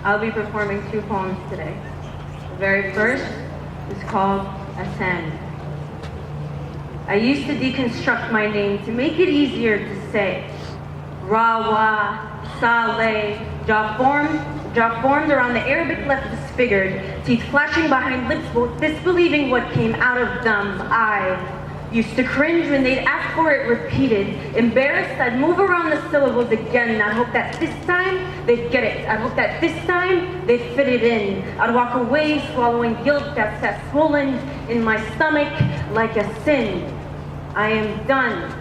I'll be performing two poems today. The very first is called Ascend. I used to deconstruct my name to make it easier to say. Rawa, Saleh, jaw formed around the Arabic left disfigured, teeth flashing behind lips, disbelieving what came out of them. I used to cringe when they'd ask for it repeated. Embarrassed, I'd move around the syllables again. I'd hope that this time they'd get it. I'd hope that this time they'd fit it in. I'd walk away swallowing guilt that sat swollen in my stomach like a sin. I am done.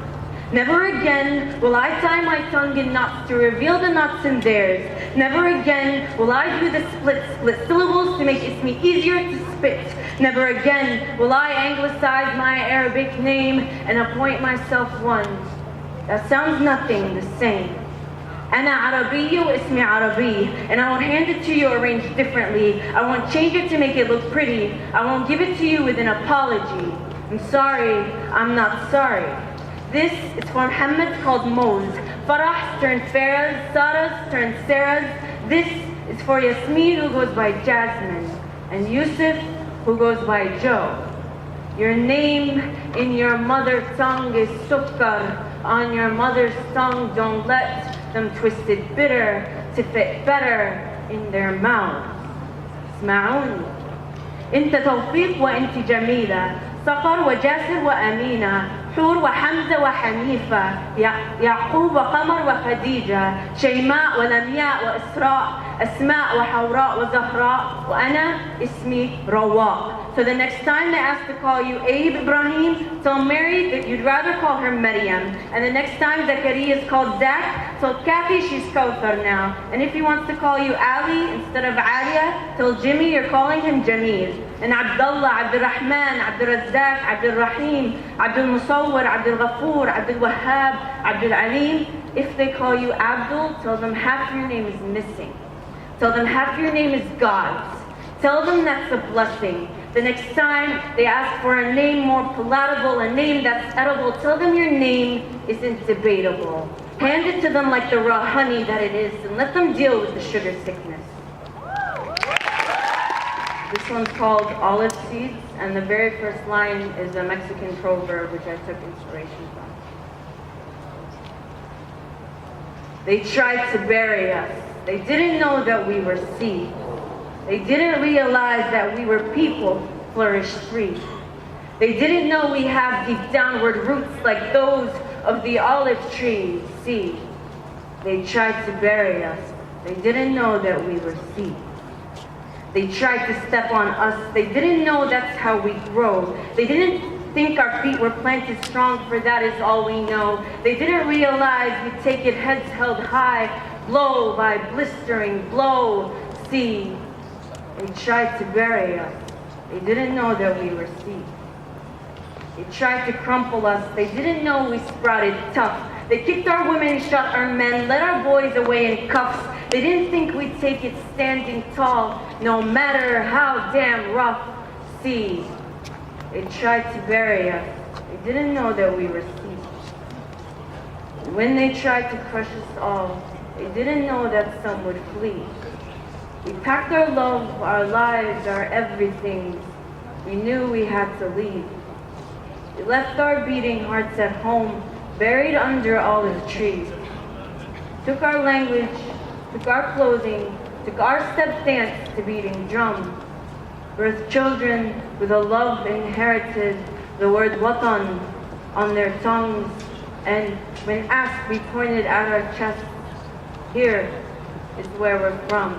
Never again will I tie my tongue in knots to reveal the knots in theirs. Never again will I do the split syllables to make ismi easier to spit. Never again will I anglicize my Arabic name and appoint myself one. That sounds nothing the same. أنا عربية واسمي عربي, and I won't hand it to you arranged differently. I won't change it to make it look pretty. I won't give it to you with an apology. I'm sorry, I'm not sorry. This is for Muhammad called Moz. Farah turned Faraz, Sarah's turned Sarah's. This is for Yasmin who goes by Jasmine, and Yusuf who goes by Joe. Your name in your mother tongue is Sukkar. On your mother's tongue, don't let them twist it bitter to fit better in their mouth. اسمعوني. انت توفيق وانت جميلة. صقر وجاسر وأمينة. حور وحمزة وحنيفة. يعقوب وقمر وخديجة. شيماء ولمياء وإسراء. أسماء وحوراء وزهراء. وأنا اسمي رواء. So the next time they ask to call you Abe Ibrahim, tell Mary that you'd rather call her Maryam. And the next time Zakaria is called Zach, tell Kathy she's Kawthar now. And if he wants to call you Ali instead of Alia, tell Jimmy you're calling him Jamil. And Abdullah, Abdul Rahman, Abdul Razzaq, Abdul Rahim, Abdul Musawwar, Abdul Ghafoor, Abdul Wahhab, Abdul Alim. If they call you Abdul, tell them half your name is missing. Tell them half your name is God's. Tell them that's a blessing. The next time they ask for a name more palatable, a name that's edible, tell them your name isn't debatable. Hand it to them like the raw honey that it is, and let them deal with the sugar sickness. This one's called Olive Seeds, and the very first line is a Mexican proverb which I took inspiration from. They tried to bury us. They didn't know that we were seed. They didn't realize that we were people flourished free. They didn't know we have deep downward roots like those of the olive tree. See, they tried to bury us. They didn't know that we were seed. They tried to step on us. They didn't know that's how we grow. They didn't think our feet were planted strong, for that is all we know. They didn't realize we take it heads held high, blow by blistering blow. See, they tried to bury us. They didn't know that we were seed. They tried to crumple us. They didn't know we sprouted tough. They kicked our women, shut our men, led our boys away in cuffs. They didn't think we'd take it standing tall, no matter how damn rough. See, they tried to bury us. They didn't know that we were seed. And when they tried to crush us all, they didn't know that some would flee. We packed our love, our lives, our everything. We knew we had to leave. We left our beating hearts at home, buried under olive trees. Took our language, took our clothing, took our step dance to beating drum. Birthed children with a love inherited, the word watan on their tongues. And when asked, we pointed at our chests. Here is where we're from.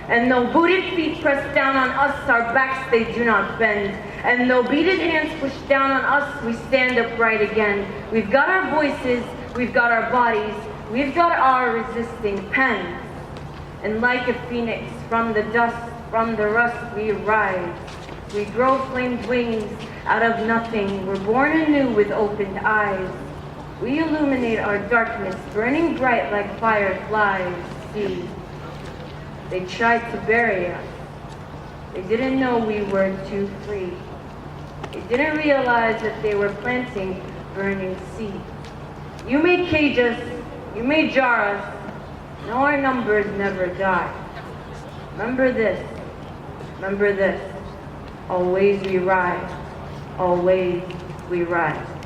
And though booted feet press down on us, our backs they do not bend. And though beaded hands push down on us, we stand upright again. We've got our voices, we've got our bodies, we've got our resisting pens. And like a phoenix, from the dust, from the rust we rise. We grow flamed wings out of nothing. We're born anew with opened eyes. We illuminate our darkness, burning bright like fireflies. See, they tried to bury us. They didn't know we were too free. They didn't realize that they were planting burning seed. You may cage us, you may jar us, no, our numbers never die. Remember this, remember this. Always we rise, always we rise.